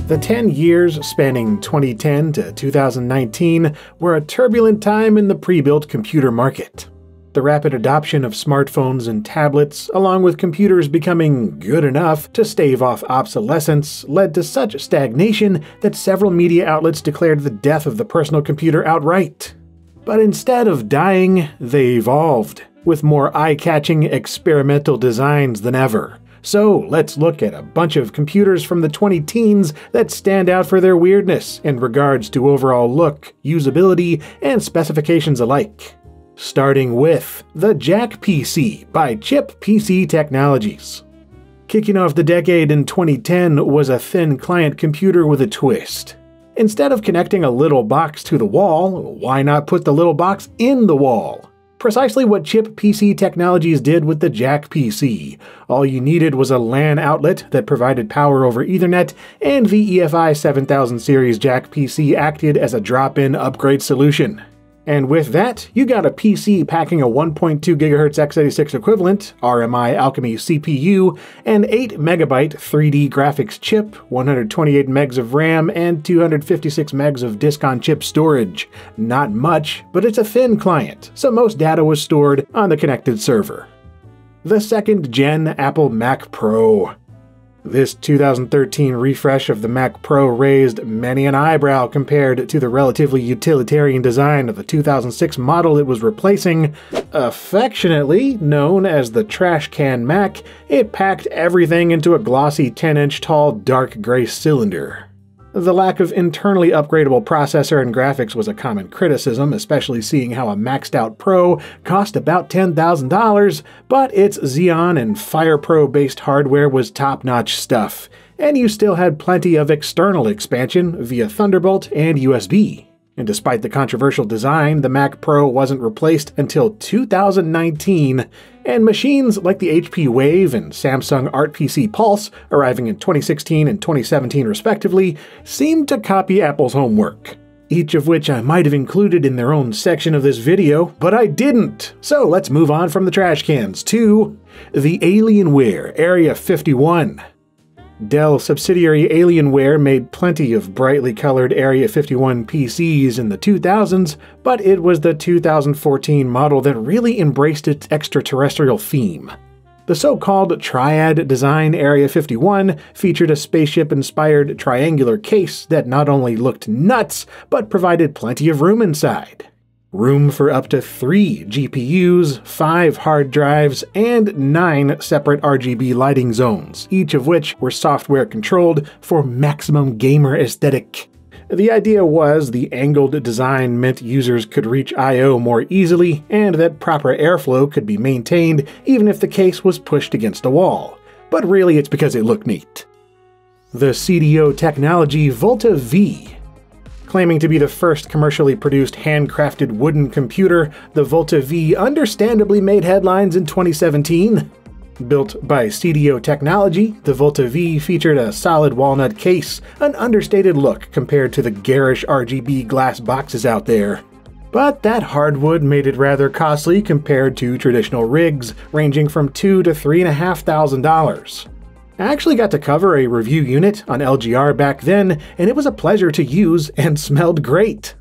The 10 years spanning 2010 to 2019 were a turbulent time in the pre-built computer market. The rapid adoption of smartphones and tablets, along with computers becoming good enough to stave off obsolescence, led to such stagnation that several media outlets declared the death of the personal computer outright. But instead of dying, they evolved, with more eye-catching experimental designs than ever. So let's look at a bunch of computers from the 2010s that stand out for their weirdness in regards to overall look, usability, and specifications alike. Starting with the Jack PC by Chip PC Technologies. Kicking off the decade in 2010 was a thin client computer with a twist. Instead of connecting a little box to the wall, why not put the little box in the wall? Precisely what Chip PC Technologies did with the Jack PC. All you needed was a LAN outlet that provided power over Ethernet, and the EFI 7000 series Jack PC acted as a drop-in upgrade solution. And with that, you got a PC packing a 1.2 GHz x86 equivalent, RMI Alchemy CPU, an 8MB 3D graphics chip, 128 MB of RAM, and 256 MB of disk-on-chip storage. Not much, but it's a thin client, so most data was stored on the connected server. The second-gen Apple Mac Pro. This 2013 refresh of the Mac Pro raised many an eyebrow compared to the relatively utilitarian design of the 2006 model it was replacing. Affectionately known as the Trash Can Mac, it packed everything into a glossy 10-inch tall dark gray cylinder. The lack of internally upgradable processor and graphics was a common criticism, especially seeing how a maxed-out Pro cost about $10,000, but its Xeon and FirePro-based hardware was top-notch stuff, and you still had plenty of external expansion via Thunderbolt and USB. And despite the controversial design, the Mac Pro wasn't replaced until 2019, and machines like the HP Wave and Samsung ArtPC Pulse, arriving in 2016 and 2017 respectively, seemed to copy Apple's homework. Each of which I might have included in their own section of this video, but I didn't! So let's move on from the trash cans to the Alienware Area 51. Dell subsidiary Alienware made plenty of brightly colored Area 51 PCs in the 2000s, but it was the 2014 model that really embraced its extraterrestrial theme. The so-called Triad design Area 51 featured a spaceship-inspired triangular case that not only looked nuts, but provided plenty of room inside. Room for up to 3 GPUs, 5 hard drives, and 9 separate RGB lighting zones, each of which were software controlled for maximum gamer aesthetic. The idea was the angled design meant users could reach I/O more easily, and that proper airflow could be maintained even if the case was pushed against a wall. But really it's because it looked neat. The CDO Technology Volta V. Claiming to be the first commercially produced handcrafted wooden computer, the Volta V understandably made headlines in 2017. Built by CDO Technology, the Volta V featured a solid walnut case, an understated look compared to the garish RGB glass boxes out there. But that hardwood made it rather costly compared to traditional rigs, ranging from $2,000 to $3,500. I actually got to cover a review unit on LGR back then, and it was a pleasure to use and smelled great.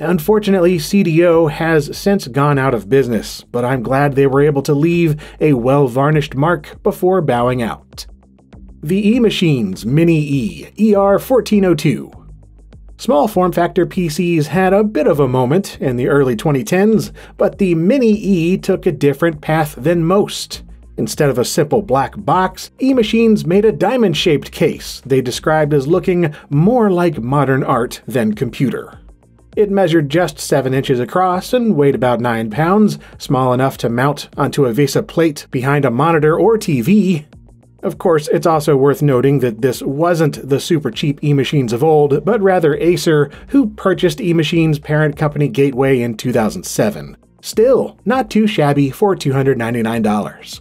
Unfortunately, CDO has since gone out of business, but I'm glad they were able to leave a well-varnished mark before bowing out. The eMachines Mini E ER1402. Small form factor PCs had a bit of a moment in the early 2010s, but the Mini E took a different path than most. Instead of a simple black box, eMachines made a diamond-shaped case they described as looking more like modern art than computer. It measured just 7 inches across and weighed about 9 pounds, small enough to mount onto a VESA plate behind a monitor or TV. Of course, it's also worth noting that this wasn't the super cheap eMachines of old, but rather Acer, who purchased eMachines' parent company Gateway in 2007. Still, not too shabby for $299.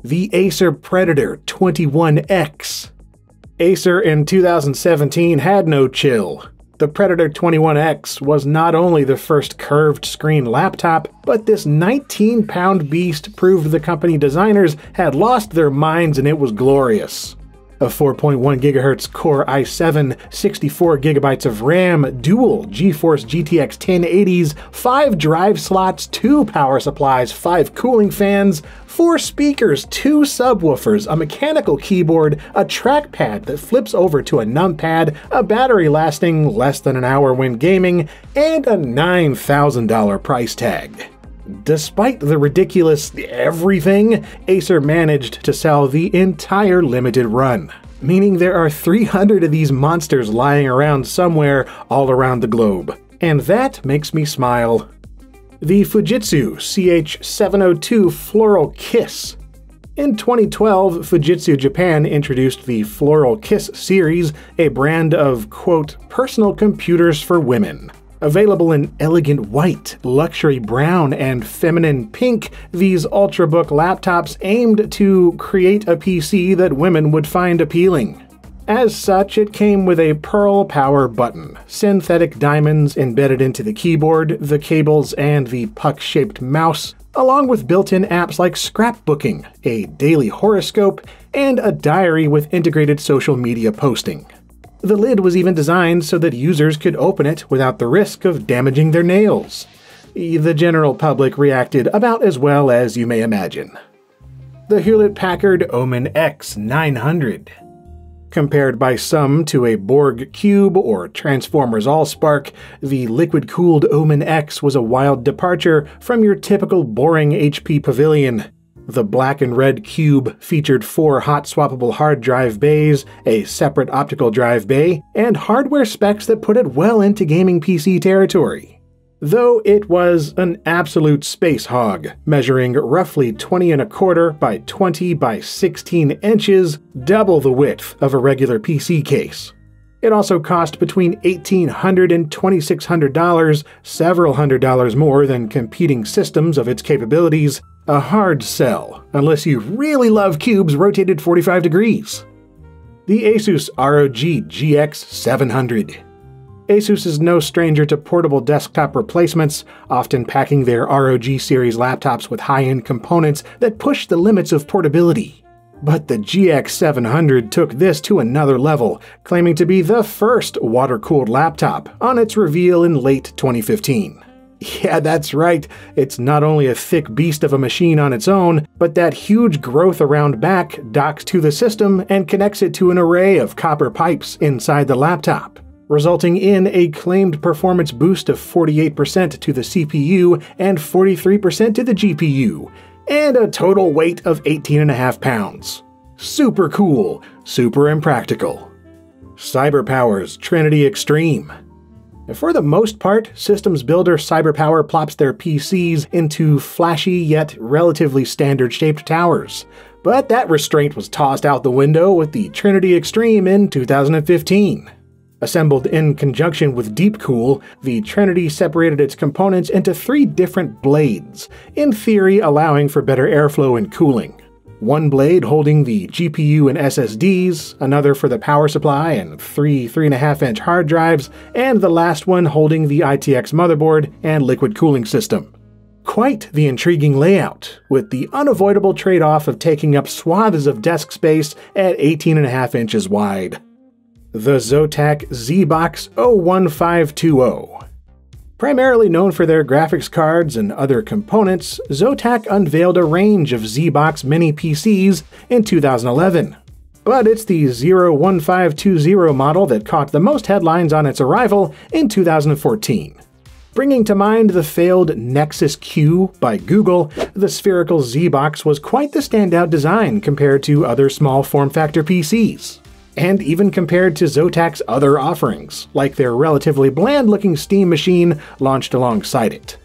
The Acer Predator 21X. Acer in 2017 had no chill. The Predator 21X was not only the first curved screen laptop, but this 19-pound beast proved the company designers had lost their minds and it was glorious. A 4.1 GHz Core i7, 64 GB of RAM, dual GeForce GTX 1080s, 5 drive slots, 2 power supplies, 5 cooling fans, 4 speakers, 2 subwoofers, a mechanical keyboard, a trackpad that flips over to a numpad, a battery lasting less than an hour when gaming, and a $9,000 price tag. Despite the ridiculous everything, Acer managed to sell the entire limited run, meaning there are 300 of these monsters lying around somewhere all around the globe. And that makes me smile. The Fujitsu CH702 Floral Kiss. In 2012, Fujitsu Japan introduced the Floral Kiss series, a brand of, quote, personal computers for women. Available in elegant white, luxury brown, and feminine pink, these Ultrabook laptops aimed to create a PC that women would find appealing. As such, it came with a Pearl Power button, synthetic diamonds embedded into the keyboard, the cables, and the puck-shaped mouse, along with built-in apps like scrapbooking, a daily horoscope, and a diary with integrated social media posting. The lid was even designed so that users could open it without the risk of damaging their nails. The general public reacted about as well as you may imagine. The Hewlett-Packard Omen X900. Compared by some to a Borg Cube or Transformers Allspark, the liquid-cooled Omen X was a wild departure from your typical boring HP Pavilion. The black and red cube featured 4 hot-swappable hard drive bays, a separate optical drive bay, and hardware specs that put it well into gaming PC territory. Though it was an absolute space hog, measuring roughly 20¼ by 20 by 16 inches, double the width of a regular PC case. It also cost between $1,800 and $2,600, several $100s more than competing systems of its capabilities. A hard sell, unless you really love cubes rotated 45 degrees. The Asus ROG GX 700. Asus is no stranger to portable desktop replacements, often packing their ROG series laptops with high-end components that push the limits of portability. But the GX 700 took this to another level, claiming to be the first water-cooled laptop on its reveal in late 2015. Yeah, that's right, it's not only a thick beast of a machine on its own, but that huge growth around back docks to the system and connects it to an array of copper pipes inside the laptop, resulting in a claimed performance boost of 48% to the CPU and 43% to the GPU, and a total weight of 18.5 pounds. Super cool, super impractical. CyberPower's Trinity Extreme. For the most part, systems builder CyberPower plops their PCs into flashy yet relatively standard-shaped towers. But that restraint was tossed out the window with the Trinity Extreme in 2015. Assembled in conjunction with Deepcool, the Trinity separated its components into 3 different blades, in theory allowing for better airflow and cooling. One blade holding the GPU and SSDs, another for the power supply and 3 3.5-inch hard drives, and the last one holding the ITX motherboard and liquid cooling system. Quite the intriguing layout, with the unavoidable trade-off of taking up swaths of desk space at 18.5 inches wide. The Zotac ZBox 01520. Primarily known for their graphics cards and other components, Zotac unveiled a range of ZBox mini PCs in 2011. But it's the 01520 model that caught the most headlines on its arrival in 2014. Bringing to mind the failed Nexus Q by Google, the spherical ZBox was quite the standout design compared to other small form-factor PCs. And even compared to Zotac's other offerings, like their relatively bland-looking Steam machine launched alongside it.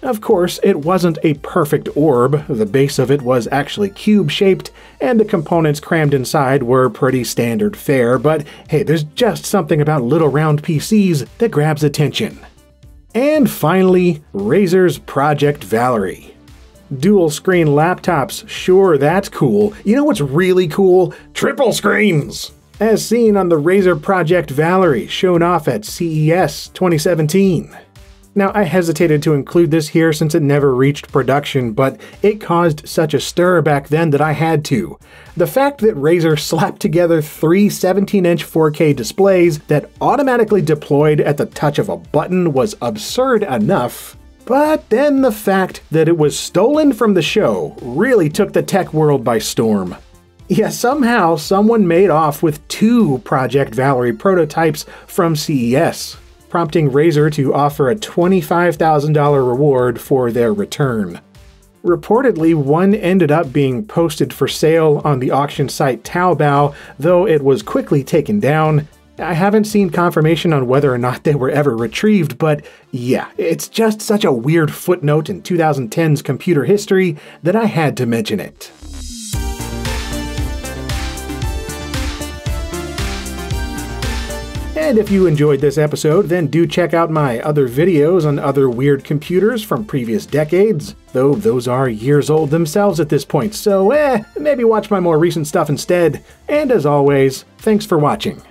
Of course, it wasn't a perfect orb, the base of it was actually cube-shaped, and the components crammed inside were pretty standard fare, but hey, there's just something about little round PCs that grabs attention. And finally, Razer's Project Valerie. Dual-screen laptops, sure that's cool. You know what's really cool? Triple screens! As seen on the Razer Project Valerie shown off at CES 2017. Now, I hesitated to include this here since it never reached production, but it caused such a stir back then that I had to. The fact that Razer slapped together 3 17-inch 4K displays that automatically deployed at the touch of a button was absurd enough. But then the fact that it was stolen from the show really took the tech world by storm. Yeah, somehow someone made off with 2 Project Valerie prototypes from CES, prompting Razer to offer a $25,000 reward for their return. Reportedly, one ended up being posted for sale on the auction site Taobao, though it was quickly taken down. I haven't seen confirmation on whether or not they were ever retrieved, but yeah, it's just such a weird footnote in 2010's computer history that I had to mention it. And if you enjoyed this episode, then do check out my other videos on other weird computers from previous decades, though those are years old themselves at this point, so maybe watch my more recent stuff instead. And as always, thanks for watching.